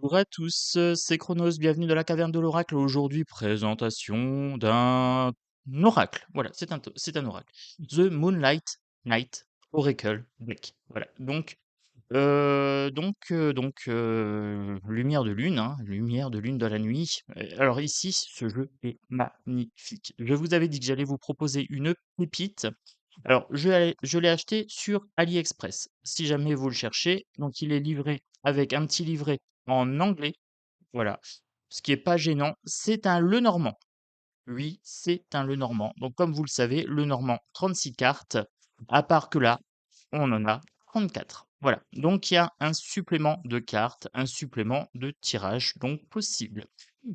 Bonjour à tous, c'est Chronos, bienvenue dans la caverne de l'oracle. Aujourd'hui, présentation d'un oracle. Voilà, c'est un oracle. The Moonlight Knight Oracle Deck. Voilà, lumière de lune dans la nuit. Alors ici, ce jeu est magnifique. Je vous avais dit que j'allais vous proposer une pépite. Alors, je l'ai acheté sur AliExpress. Si jamais vous le cherchez, donc il est livré avec un petit livret en anglais, voilà. Ce qui est pas gênant, c'est un Lenormand. Oui, c'est un Lenormand. Donc comme vous le savez, Lenormand, 36 cartes, à part que là, on en a 34. Voilà. Donc il y a un supplément de cartes, un supplément de tirage, donc possible.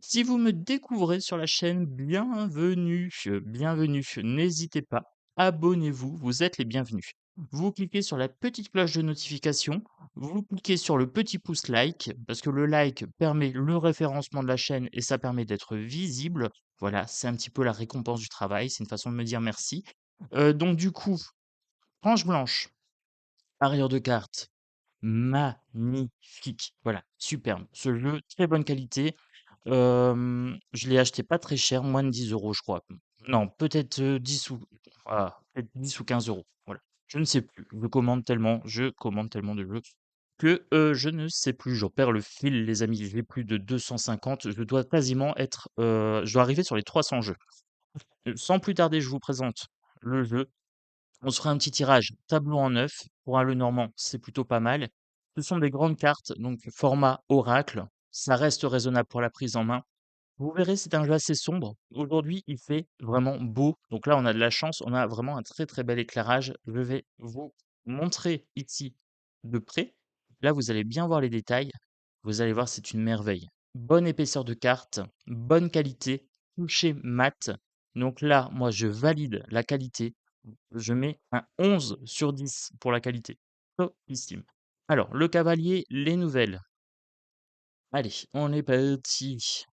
Si vous me découvrez sur la chaîne, bienvenue, bienvenue. N'hésitez pas, abonnez-vous, vous êtes les bienvenus. Vous cliquez sur la petite cloche de notification, vous cliquez sur le petit pouce like, parce que le like permet le référencement de la chaîne et ça permet d'être visible. Voilà, c'est un petit peu la récompense du travail, c'est une façon de me dire merci. Donc du coup, tranche blanche, arrière de carte, magnifique. Voilà, superbe. Ce jeu, très bonne qualité. Je l'ai acheté pas très cher, moins de 10 euros, je crois. Non, peut-être 10 ou voilà, peut-être 10 ou 15 euros. Voilà. Je ne sais plus. Je commande tellement de jeux que je ne sais plus. J'en perds le fil, les amis. J'ai plus de 250. Je dois arriver sur les 300 jeux. Sans plus tarder, je vous présente le jeu. On se fera un petit tirage tableau en neuf pour un Lenormand, c'est plutôt pas mal. Ce sont des grandes cartes, donc format oracle. Ça reste raisonnable pour la prise en main. Vous verrez, c'est un jeu assez sombre. Aujourd'hui, il fait vraiment beau. Donc là, on a de la chance, on a vraiment un très très bel éclairage. Je vais vous montrer ici de près. Là, vous allez bien voir les détails. Vous allez voir, c'est une merveille. Bonne épaisseur de carte, bonne qualité, toucher mat. Donc là, moi, je valide la qualité. Je mets un 11 sur 10 pour la qualité. Topissime. Alors, le cavalier, les nouvelles. Allez, on est parti.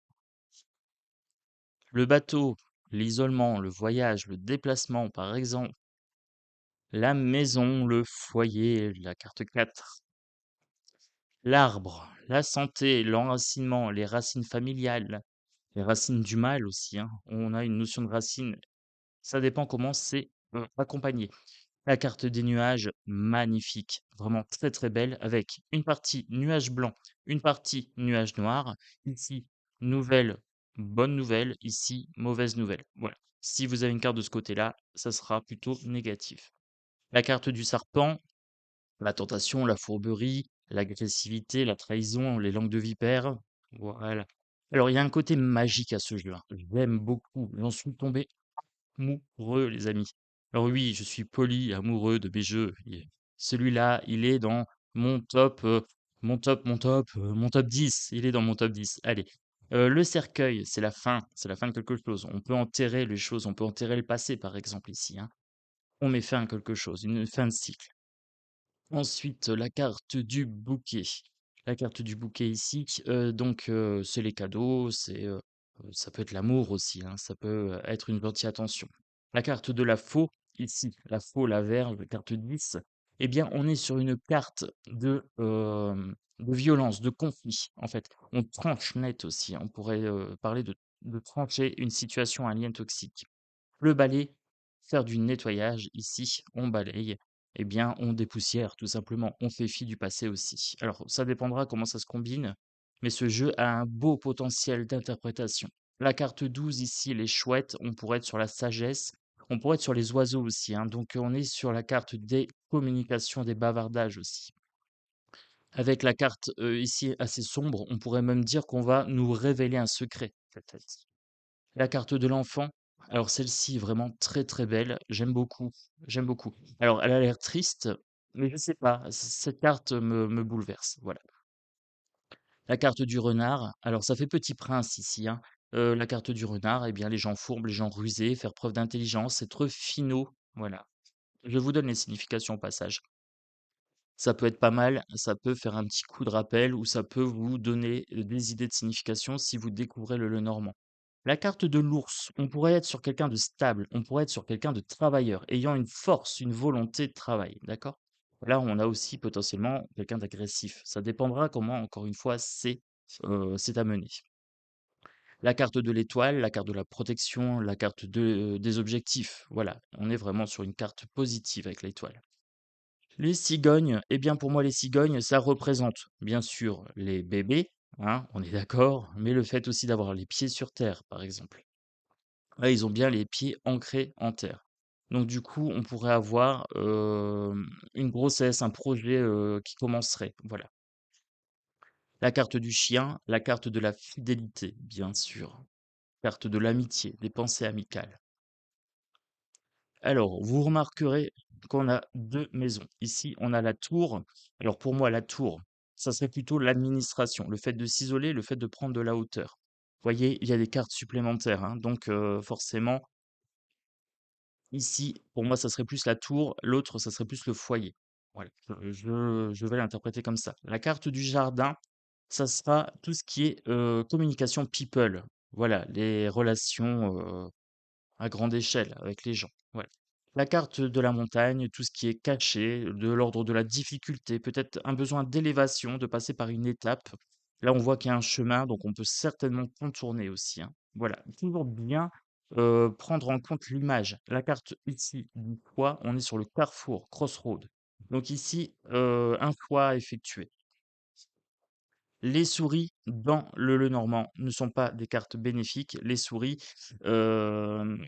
Le bateau, l'isolement, le voyage, le déplacement, par exemple. La maison, le foyer, la carte 4. L'arbre, la santé, l'enracinement, les racines familiales, les racines du mal aussi, hein. On a une notion de racine, ça dépend comment c'est accompagné. La carte des nuages, magnifique, vraiment très très belle, avec une partie nuage blanc, une partie nuage noir. Ici, nouvelle, bonne nouvelle. Ici, mauvaise nouvelle. Voilà. Si vous avez une carte de ce côté-là, ça sera plutôt négatif. La carte du serpent, la tentation, la fourberie, l'agressivité, la trahison, les langues de vipère. Voilà. Alors, il y a un côté magique à ce jeu, hein. J'aime beaucoup. J'en suis tombé amoureux, les amis. Alors oui, je suis poli, amoureux de mes jeux. Celui-là, il est dans mon top, mon top 10. Il est dans mon top 10. Allez. Le cercueil, c'est la fin de quelque chose. On peut enterrer les choses, on peut enterrer le passé, par exemple, ici, hein. On met fin à quelque chose, une fin de cycle. Ensuite, la carte du bouquet. La carte du bouquet ici, c'est les cadeaux, ça peut être l'amour aussi, hein, ça peut, être une gentille attention. La carte de la faux, ici, la faux, la verve, carte 10. Eh bien, on est sur une carte de violence, de conflit, en fait. On tranche net aussi, hein, on pourrait, parler de trancher une situation, un lien toxique. Le balai, faire du nettoyage. Ici, on balaye. Eh bien, on dépoussière, tout simplement. On fait fi du passé aussi. Alors, ça dépendra comment ça se combine, mais ce jeu a un beau potentiel d'interprétation. La carte 12, ici, elle est chouette. On pourrait être sur la sagesse. On pourrait être sur les oiseaux aussi, hein. Donc, on est sur la carte des communications, des bavardages aussi. Avec la carte ici assez sombre, on pourrait même dire qu'on va nous révéler un secret, peut-être. La carte de l'enfant, alors celle-ci est vraiment très, très belle, j'aime beaucoup, j'aime beaucoup. Alors elle a l'air triste, mais je sais pas, cette carte me bouleverse, voilà. La carte du renard, alors ça fait Petit Prince ici, hein. La carte du renard, eh bien les gens fourbes, les gens rusés, faire preuve d'intelligence, être finaux, voilà. Je vous donne les significations au passage. Ça peut être pas mal, ça peut faire un petit coup de rappel ou ça peut vous donner, des idées de signification si vous découvrez le Lenormand. La carte de l'ours, on pourrait être sur quelqu'un de stable, on pourrait être sur quelqu'un de travailleur, ayant une force, une volonté de travail, d'accord? Là, on a aussi potentiellement quelqu'un d'agressif. Ça dépendra comment, encore une fois, c'est c'est à mener. La carte de l'étoile, la carte de la protection, la carte des objectifs. Voilà, on est vraiment sur une carte positive avec l'étoile. Les cigognes, eh bien pour moi les cigognes, ça représente bien sûr les bébés, hein, on est d'accord, mais le fait aussi d'avoir les pieds sur terre, par exemple. Là, ils ont bien les pieds ancrés en terre. Donc du coup, on pourrait avoir une grossesse, un projet qui commencerait. Voilà. La carte du chien, la carte de la fidélité, bien sûr. Carte de l'amitié, des pensées amicales. Alors, vous remarquerez qu'on a 2 maisons. Ici, on a la tour. Alors pour moi, la tour, ça serait plutôt l'administration, le fait de s'isoler, le fait de prendre de la hauteur. Vous voyez, il y a des cartes supplémentaires, hein, donc forcément, ici, pour moi, ça serait plus la tour, l'autre, ça serait plus le foyer. Voilà, je vais l'interpréter comme ça. La carte du jardin, ça sera tout ce qui est, communication people. Voilà, les relations, à grande échelle avec les gens, ouais. La carte de la montagne, tout ce qui est caché, de l'ordre de la difficulté, peut-être un besoin d'élévation, de passer par une étape. Là, on voit qu'il y a un chemin, donc on peut certainement contourner aussi, hein. Voilà, toujours bien, prendre en compte l'image. La carte ici du choix, on est sur le carrefour, crossroad. Donc ici, un choix à effectuer. Les souris dans le Lenormand ne sont pas des cartes bénéfiques. Les souris,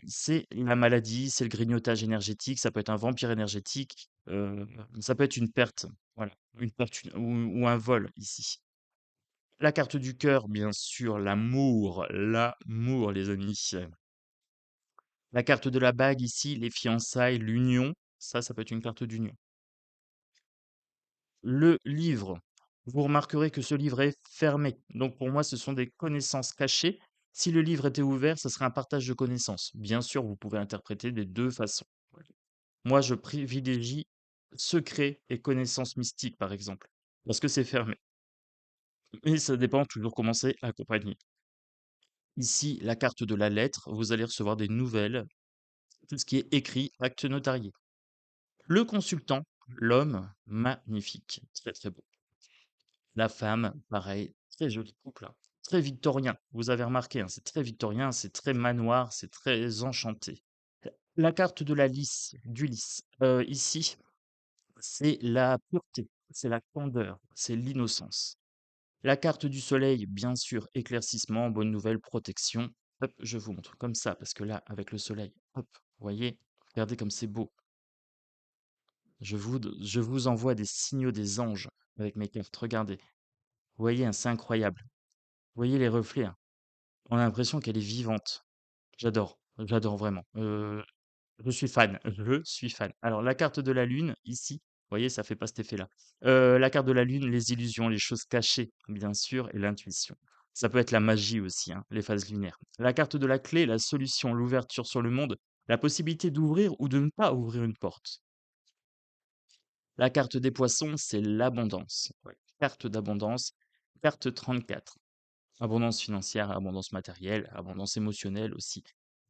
c'est la maladie, c'est le grignotage énergétique, ça peut être un vampire énergétique, ça peut être une perte, voilà, une perte ou un vol ici. La carte du cœur, bien sûr, l'amour les amis. La carte de la bague ici, les fiançailles, l'union, ça peut être une carte d'union. Le livre, vous remarquerez que ce livre est fermé. Donc pour moi, ce sont des connaissances cachées. Si le livre était ouvert, ce serait un partage de connaissances. Bien sûr, vous pouvez interpréter des 2 façons. Moi, je privilégie secret et connaissances mystiques, par exemple, parce que c'est fermé. Mais ça dépend toujours comment c'est accompagné. Ici, la carte de la lettre, vous allez recevoir des nouvelles, tout ce qui est écrit, acte notarié. Le consultant, l'homme, magnifique, très très beau. La femme, pareil, très joli couple, hein. Très victorien. Vous avez remarqué, hein, c'est très victorien, c'est très manoir, c'est très enchanté. La carte de la lys, du lys, ici, c'est la pureté, c'est la candeur, c'est l'innocence. La carte du soleil, bien sûr, éclaircissement, bonne nouvelle, protection. Hop, je vous montre comme ça, parce que là, avec le soleil, hop, vous voyez, regardez comme c'est beau. Je vous envoie des signaux des anges avec mes cartes, regardez. Vous voyez, hein, c'est incroyable. Vous voyez les reflets, hein? On a l'impression qu'elle est vivante. J'adore vraiment. Je suis fan, je suis fan. Alors la carte de la lune, ici, vous voyez, ça fait pas cet effet-là. La carte de la lune, les illusions, les choses cachées, bien sûr, et l'intuition. Ça peut être la magie aussi, hein, les phases lunaires. La carte de la clé, la solution, l'ouverture sur le monde, la possibilité d'ouvrir ou de ne pas ouvrir une porte. La carte des poissons, c'est l'abondance. Ouais. Carte d'abondance, carte 34. Abondance financière, abondance matérielle, abondance émotionnelle aussi.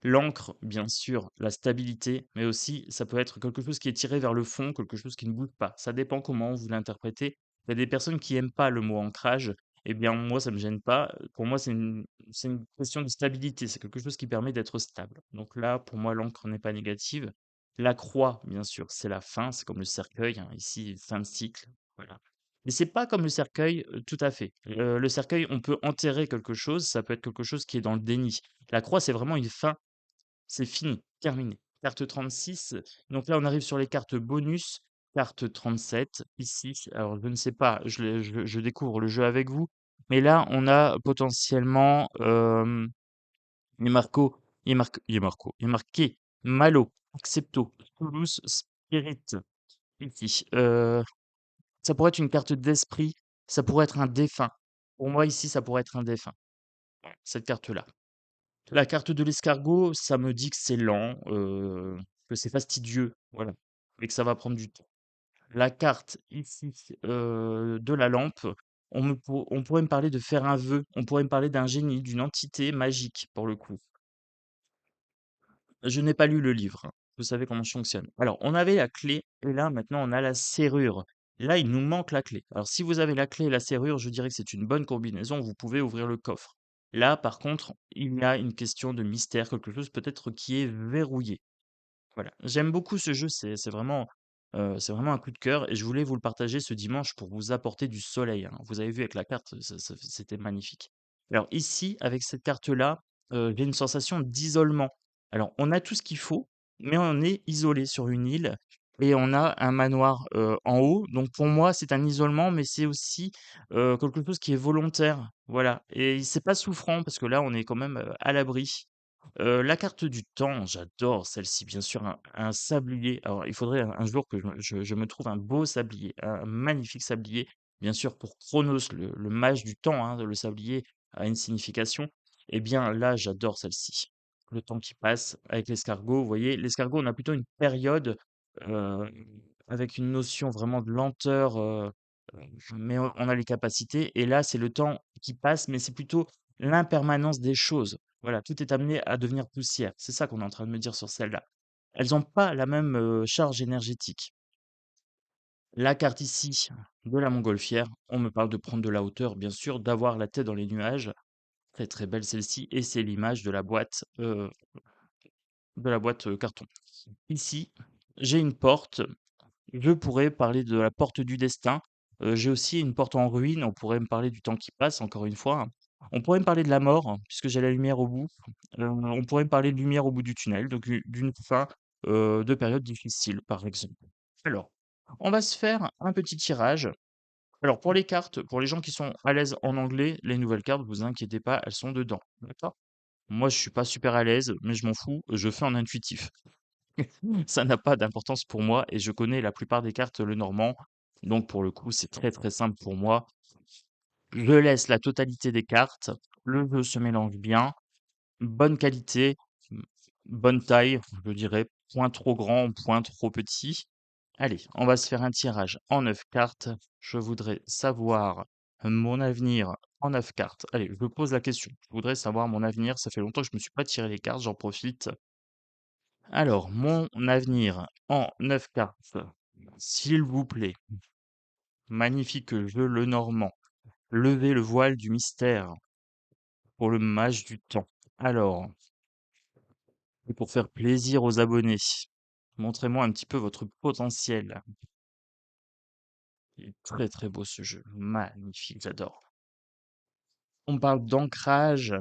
L'encre, bien sûr, la stabilité, mais aussi ça peut être quelque chose qui est tiré vers le fond, quelque chose qui ne bouge pas. Ça dépend comment vous l'interprétez. Il y a des personnes qui aiment pas le mot ancrage. Eh bien, moi, ça me gêne pas. Pour moi, c'est une question de stabilité. C'est quelque chose qui permet d'être stable. Donc là, pour moi, l'encre n'est pas négative. La croix, bien sûr, c'est la fin. C'est comme le cercueil, hein, ici, fin de cycle. Voilà. Mais c'est pas comme le cercueil, tout à fait. Le cercueil, on peut enterrer quelque chose, ça peut être quelque chose qui est dans le déni. La croix, c'est vraiment une fin, c'est fini, terminé. Carte 36, donc là, on arrive sur les cartes bonus. Carte 37, ici, alors je ne sais pas, je découvre le jeu avec vous, mais là, on a potentiellement, il est marqué Malo, Accepto, Toulouse, Spirit, ici, ça pourrait être une carte d'esprit, ça pourrait être un défunt. Pour moi, ici, ça pourrait être un défunt, cette carte-là. La carte de l'escargot, ça me dit que c'est lent, que c'est fastidieux, voilà, et que ça va prendre du temps. La carte ici, de la lampe, on pourrait me parler de faire un vœu, on pourrait me parler d'un génie, d'une entité magique, pour le coup. Je n'ai pas lu le livre, hein. Vous savez comment je fonctionne. Alors, on avait la clé et là, maintenant, on a la serrure. Là, il nous manque la clé. Alors si vous avez la clé et la serrure, je dirais que c'est une bonne combinaison, vous pouvez ouvrir le coffre. Là, par contre, il y a une question de mystère, quelque chose peut-être qui est verrouillé. Voilà, j'aime beaucoup ce jeu, c'est vraiment un coup de cœur et je voulais vous le partager ce dimanche pour vous apporter du soleil, hein. Vous avez vu avec la carte, c'était magnifique. Alors ici, avec cette carte-là, j'ai une sensation d'isolement. Alors on a tout ce qu'il faut, mais on est isolé sur une île et on a un manoir, en haut. Donc pour moi, c'est un isolement, mais c'est aussi, quelque chose qui est volontaire, voilà et c'est pas souffrant parce que là, on est quand même, à l'abri. La carte du temps, j'adore celle-ci, bien sûr, un sablier. Alors, il faudrait un jour que je me trouve un beau sablier, un magnifique sablier, bien sûr, pour Chronos, le mage du temps, hein, le sablier a une signification. Eh bien, là, j'adore celle-ci. Le temps qui passe avec l'escargot, vous voyez, l'escargot, on a plutôt une période euh, avec une notion vraiment de lenteur, mais on a les capacités. Et là, c'est le temps qui passe, mais c'est plutôt l'impermanence des choses. Voilà, tout est amené à devenir poussière. C'est ça qu'on est en train de me dire sur celle-là. Elles n'ont pas la même, charge énergétique. La carte ici de la montgolfière, on me parle de prendre de la hauteur, bien sûr, d'avoir la tête dans les nuages. Très, très belle celle-ci et c'est l'image de la boîte, carton. Ici, j'ai une porte. Je pourrais parler de la porte du destin. J'ai aussi une porte en ruine, on pourrait me parler du temps qui passe, encore une fois, hein. On pourrait me parler de la mort, puisque j'ai la lumière au bout. On pourrait me parler de lumière au bout du tunnel, donc d'une fin, de période difficile, par exemple. Alors, on va se faire un petit tirage. Alors pour les cartes, pour les gens qui sont à l'aise en anglais, les nouvelles cartes, vous inquiétez pas, elles sont dedans, d'accord? Moi, je suis pas super à l'aise, mais je m'en fous, je fais en intuitif. Ça n'a pas d'importance pour moi et je connais la plupart des cartes le normand. Donc pour le coup, c'est très très simple pour moi. Je laisse la totalité des cartes. Le jeu se mélange bien. Bonne qualité, m- bonne taille, je dirais. Point trop grand, point trop petit. Allez, on va se faire un tirage en 9 cartes. Je voudrais savoir mon avenir en 9 cartes. Allez, je me pose la question. Je voudrais savoir mon avenir. Ça fait longtemps que je ne me suis pas tiré les cartes, j'en profite. Alors, mon avenir en 9 cartes, s'il vous plaît, magnifique jeu le Normand. Levez le voile du mystère pour le mage du temps. Alors, et pour faire plaisir aux abonnés, montrez-moi un petit peu votre potentiel. Il est très très beau ce jeu, magnifique, j'adore. On parle d'ancrage.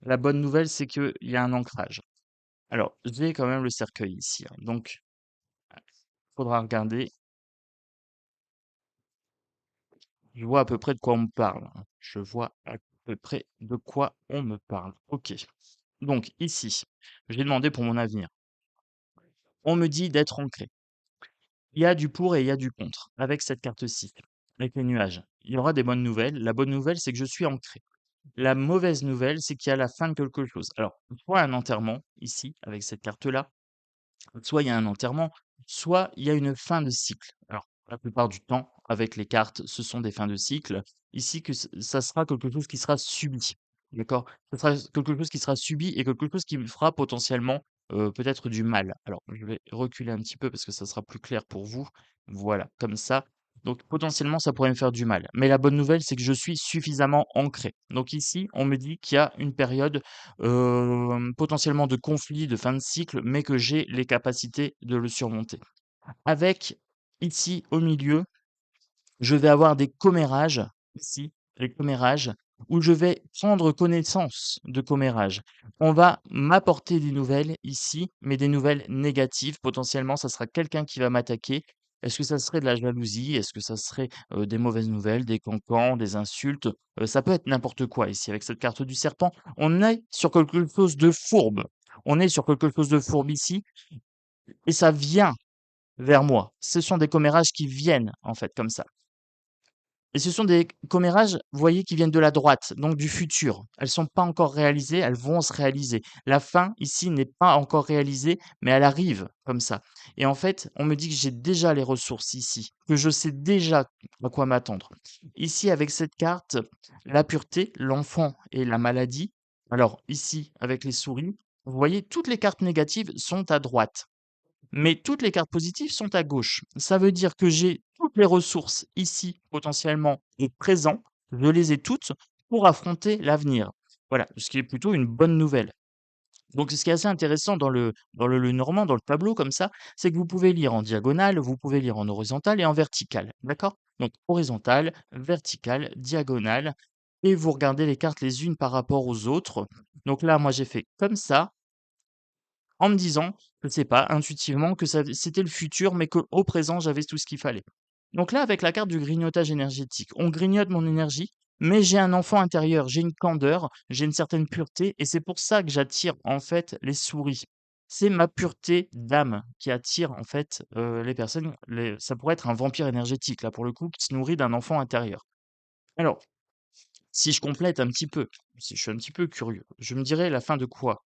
La bonne nouvelle, c'est qu'il y a un ancrage. Alors, j'ai quand même le cercueil ici, hein, donc il faudra regarder. Je vois à peu près de quoi on me parle, hein. Je vois à peu près de quoi on me parle. OK. Donc ici, j'ai demandé pour mon avenir. On me dit d'être ancré. Il y a du pour et il y a du contre avec cette carte-ci, avec les nuages. Il y aura des bonnes nouvelles. La bonne nouvelle, c'est que je suis ancré. La mauvaise nouvelle, c'est qu'il y a la fin de quelque chose. Alors, soit un enterrement, ici, avec cette carte-là, soit il y a un enterrement, soit il y a une fin de cycle. Alors, la plupart du temps, avec les cartes, ce sont des fins de cycle. Ici, ça sera quelque chose qui sera subi. D'accord? Ce sera quelque chose qui sera subi et quelque chose qui me fera potentiellement peut-être du mal. Alors, je vais reculer un petit peu parce que ça sera plus clair pour vous. Voilà, comme ça. Donc, potentiellement, ça pourrait me faire du mal. Mais la bonne nouvelle, c'est que je suis suffisamment ancré. Donc ici, on me dit qu'il y a une période potentiellement de conflit, de fin de cycle, mais que j'ai les capacités de le surmonter. Avec, ici, au milieu, je vais avoir des commérages, ici, les commérages, où je vais prendre connaissance de commérages. On va m'apporter des nouvelles ici, mais des nouvelles négatives. Potentiellement, ça sera quelqu'un qui va m'attaquer. Est-ce que ça serait de la jalousie? Est-ce que ça serait des mauvaises nouvelles, des cancans, des insultes? Ça peut être n'importe quoi ici. Avec cette carte du serpent, on est sur quelque chose de fourbe. On est sur quelque chose de fourbe ici, et ça vient vers moi. Ce sont des commérages qui viennent, en fait, comme ça. Et ce sont des commérages, vous voyez, qui viennent de la droite, donc du futur. Elles sont pas encore réalisées, elles vont se réaliser. La fin, ici, n'est pas encore réalisée, mais elle arrive comme ça. Et en fait, on me dit que j'ai déjà les ressources ici, que je sais déjà à quoi m'attendre. Ici, avec cette carte, la pureté, l'enfant et la maladie. Alors, ici, avec les souris, vous voyez, toutes les cartes négatives sont à droite. mais toutes les cartes positives sont à gauche. Ça veut dire que j'ai toutes les ressources ici, potentiellement, et présent, je les ai toutes pour affronter l'avenir. Voilà, ce qui est plutôt une bonne nouvelle. Donc ce qui est assez intéressant dans le Normand, dans le tableau comme ça, c'est que vous pouvez lire en diagonale, vous pouvez lire en horizontal et en vertical, d'accord? Donc horizontal, vertical, diagonale, et vous regardez les cartes les unes par rapport aux autres. Donc là, moi j'ai fait comme ça, en me disant, je sais pas, intuitivement que c'était le futur, mais qu'au présent, j'avais tout ce qu'il fallait. Donc là, avec la carte du grignotage énergétique, on grignote mon énergie, mais j'ai un enfant intérieur, j'ai une candeur, j'ai une certaine pureté, et c'est pour ça que j'attire en fait les souris. C'est ma pureté d'âme qui attire en fait les personnes. Ça pourrait être un vampire énergétique, là pour le coup, qui se nourrit d'un enfant intérieur. Alors, si je complète un petit peu, si je suis un petit peu curieux, je me dirais la fin de quoi?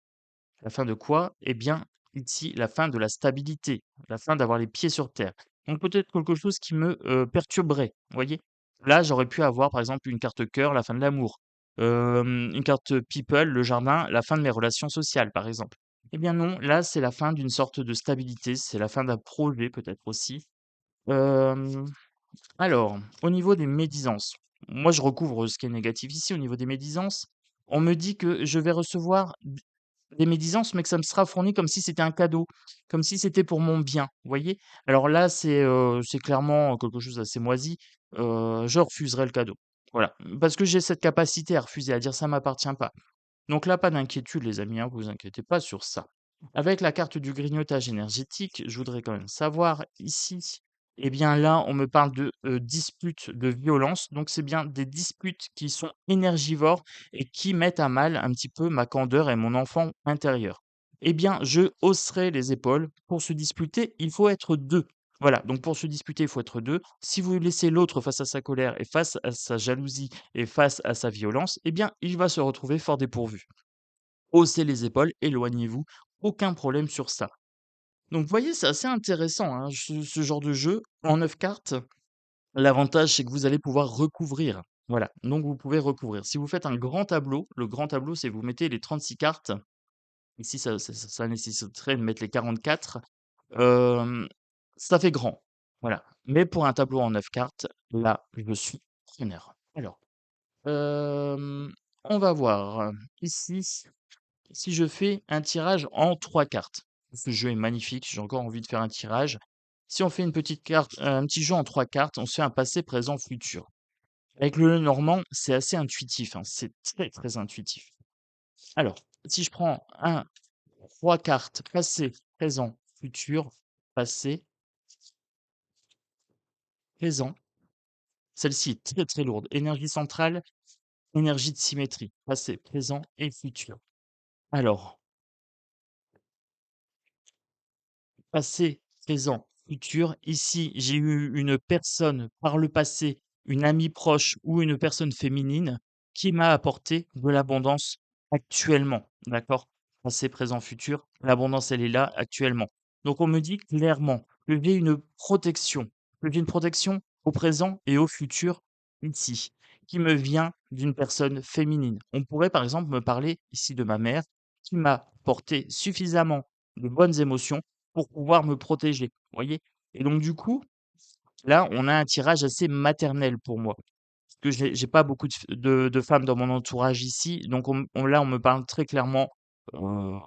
La fin de quoi? Eh bien, ici, la fin de la stabilité, la fin d'avoir les pieds sur terre. Donc peut-être quelque chose qui me, perturberait, vous voyez? Là, j'aurais pu avoir, par exemple, une carte cœur, la fin de l'amour, une carte people, le jardin, la fin de mes relations sociales, par exemple. Eh bien non, là, c'est la fin d'une sorte de stabilité, c'est la fin d'un projet peut-être aussi. Hem, alors, au niveau des médisances, moi, je recouvre ce qui est négatif ici. Au niveau des médisances, on me dit que je vais recevoir des médisances, mais que ça me sera fourni comme si c'était un cadeau, comme si c'était pour mon bien, vous voyez? Alors là, c'est clairement quelque chose d'assez moisi, je refuserai le cadeau. Voilà, parce que j'ai cette capacité à refuser, à dire: «Ça m'appartient pas». Donc là, pas d'inquiétude les amis, hein, vous inquiétez pas sur ça. Avec la carte du grignotage énergétique, je voudrais quand même savoir ici, eh bien là, on me parle de disputes de violence. Donc c'est bien des disputes qui sont énergivores et qui mettent à mal un petit peu ma candeur et mon enfant intérieur. Eh bien, je hausserai les épaules. Pour se disputer, il faut être deux. Voilà, donc pour se disputer, il faut être deux. Si vous laissez l'autre face à sa colère et face à sa jalousie et face à sa violence, eh bien, il va se retrouver fort dépourvu. Haussez les épaules, éloignez-vous, aucun problème sur ça. Donc vous voyez, c'est assez intéressant, hein, ce genre de jeu. En 9 cartes, l'avantage, c'est que vous allez pouvoir recouvrir. Voilà, donc vous pouvez recouvrir. Si vous faites un grand tableau, le grand tableau, c'est vous mettez les 36 cartes. Ici, ça nécessiterait de mettre les 44. Hem, Ça fait grand. Voilà. Mais pour un tableau en 9 cartes, là, je suis preneur. Alors, on va voir, ici. Si je fais un tirage en 3 cartes, ce jeu est magnifique, j'ai encore envie de faire un tirage. Si on fait une petite carte, un petit jeu en 3 cartes, on se fait un passé, présent, futur. Avec le Lenormand, c'est assez intuitif, hein, c'est très, très intuitif. Alors, si je prends 3 cartes passé, présent, futur, passé, présent, celle-ci est très, très lourde. Énergie centrale, énergie de symétrie, passé, présent et futur. Alors, passé, présent, futur. Ici, j'ai eu une personne par le passé, une amie proche ou une personne féminine qui m'a apporté de l'abondance actuellement. D'accord? Passé, présent, futur. L'abondance, elle est là actuellement. Donc, on me dit clairement que j'ai une protection, que j'ai une protection au présent et au futur ici, qui me vient d'une personne féminine. On pourrait, par exemple, me parler ici de ma mère qui m'a porté suffisamment de bonnes émotions pour pouvoir me protéger, vous voyez? Et donc du coup, là, on a un tirage assez maternel pour moi. Parce que j'ai pas beaucoup de femmes dans mon entourage ici, donc là, on me parle très clairement, heu,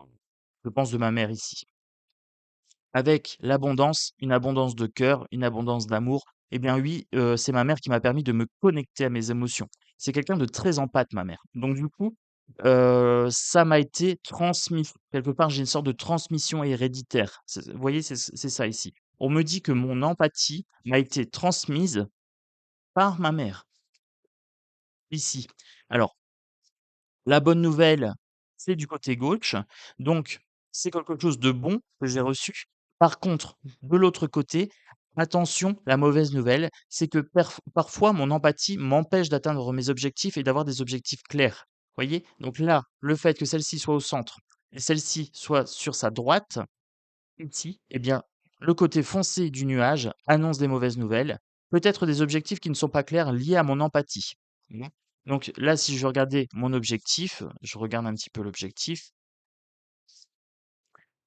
je pense de ma mère ici. Avec l'abondance, une abondance de cœur, une abondance d'amour, eh bien oui, c'est ma mère qui m'a permis de me connecter à mes émotions. C'est quelqu'un de très empathe, ma mère. Donc du coup, ça m'a été transmis. Quelque part, j'ai une sorte de transmission héréditaire. Vous voyez, c'est ça ici. On me dit que mon empathie m'a été transmise par ma mère, ici. Alors la bonne nouvelle, c'est du côté gauche, donc c'est quelque chose de bon que j'ai reçu. Par contre, de l'autre côté, attention, la mauvaise nouvelle, c'est que parfois mon empathie m'empêche d'atteindre mes objectifs et d'avoir des objectifs clairs. Voyez? Donc là, le fait que celle-ci soit au centre et celle-ci soit sur sa droite, ici, eh bien, le côté foncé du nuage annonce des mauvaises nouvelles, peut-être des objectifs qui ne sont pas clairs liés à mon empathie. Mmh. Donc là, si je regardais mon objectif, je regarde un petit peu l'objectif.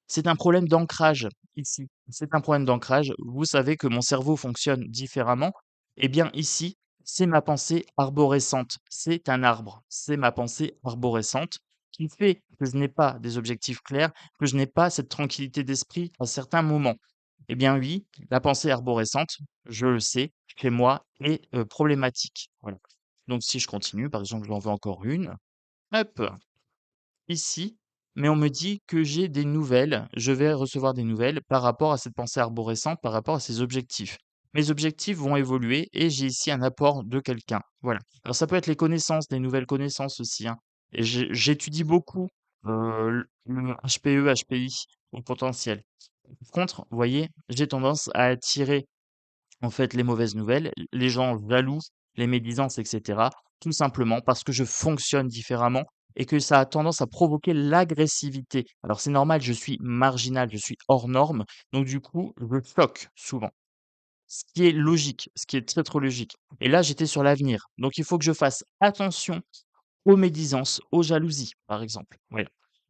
C'est un problème d'ancrage ici. C'est un problème d'ancrage. Vous savez que mon cerveau fonctionne différemment. Eh bien, ici, c'est ma pensée arborescente. C'est un arbre. C'est ma pensée arborescente qui fait que je n'ai pas des objectifs clairs, que je n'ai pas cette tranquillité d'esprit à certains moments. Eh bien, oui, la pensée arborescente, je le sais, chez moi, est problématique. Voilà. Donc, si je continue, par exemple, j'en veux encore une. Hop, ici, mais on me dit que j'ai des nouvelles, je vais recevoir des nouvelles par rapport à cette pensée arborescente, par rapport à ces objectifs. Mes objectifs vont évoluer et j'ai ici un apport de quelqu'un. Voilà. Alors ça peut être les connaissances, des nouvelles connaissances aussi, hein. Et j'étudie beaucoup le HPE, HPI, au potentiel. Par contre, vous voyez, j'ai tendance à attirer en fait, les mauvaises nouvelles, les gens jaloux, les médisances, et cetera, tout simplement parce que je fonctionne différemment et que ça a tendance à provoquer l'agressivité. Alors c'est normal, je suis marginal, je suis hors norme, donc du coup, je choque souvent. Ce qui est logique, ce qui est très, trop logique. Et là, j'étais sur l'avenir, donc il faut que je fasse attention aux médisances, aux jalousies, par exemple. Ouais.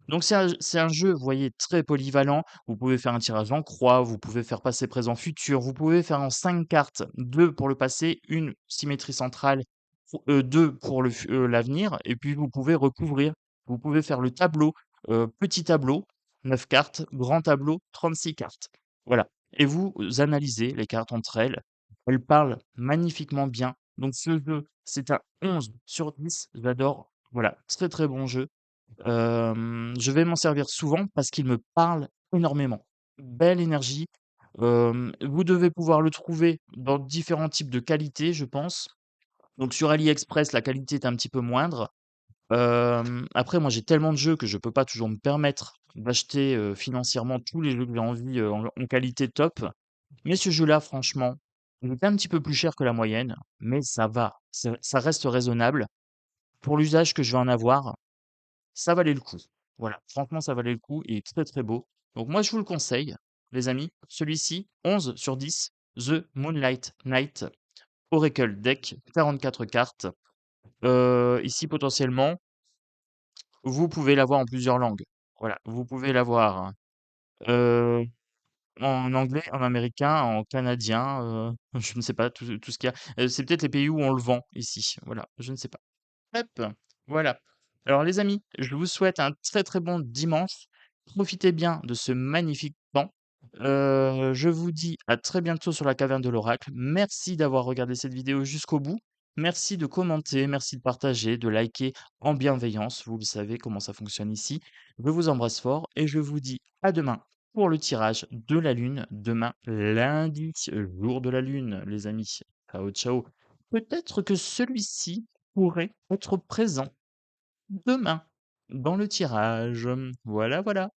Donc c'est un jeu, vous voyez, très polyvalent. Vous pouvez faire un tirage en croix, vous pouvez faire passé, présent, futur, vous pouvez faire en 5 cartes, 2 pour le passé, une symétrie centrale, 2 pour l'avenir et puis vous pouvez recouvrir. Vous pouvez faire le tableau, petit tableau, 9 cartes, grand tableau, 36 cartes. Voilà et vous analysez les cartes entre elles. Elles parlent magnifiquement bien. Donc ce jeu, c'est un 11/10. J'adore. Voilà, très, très bon jeu. Je vais m'en servir souvent parce qu'il me parle énormément. Belle énergie. Vous devez pouvoir le trouver dans différents types de qualités, je pense. Donc sur AliExpress, la qualité est un petit peu moindre. Après moi, j'ai tellement de jeux que je peux pas toujours me permettre d'acheter, financièrement tous les jeux que j'ai envie, en qualité top. Mais ce jeu-là, franchement, il est un petit peu plus cher que la moyenne, mais ça va. Ça reste raisonnable. Pour l'usage que je vais en avoir, ça valait le coup. Voilà, franchement, ça valait le coup et très, très beau. Donc moi, je vous le conseille, les amis. Celui-ci, 11/10, The Moonlight Knight Oracle Deck, 44 cartes. Ici, potentiellement, vous pouvez l'avoir en plusieurs langues. Voilà, vous pouvez l'avoir, heu, en anglais, en américain, en canadien, je ne sais pas tout ce qu'il y a. C'est peut-être les pays où on le vend ici. Voilà, je ne sais pas. Hop, voilà. Alors les amis, je vous souhaite un très, très bon dimanche. Profitez bien de ce magnifique temps. Je vous dis à très bientôt sur la caverne de l'oracle. Merci d'avoir regardé cette vidéo jusqu'au bout. Merci de commenter, merci de partager, de liker en bienveillance. Vous le savez comment ça fonctionne ici. Je vous embrasse fort et je vous dis à demain pour le tirage de la lune. Demain, lundi, jour de la lune, les amis. Ciao, ciao. Peut-être que celui-ci pourrait être présent demain dans le tirage. Voilà, voilà.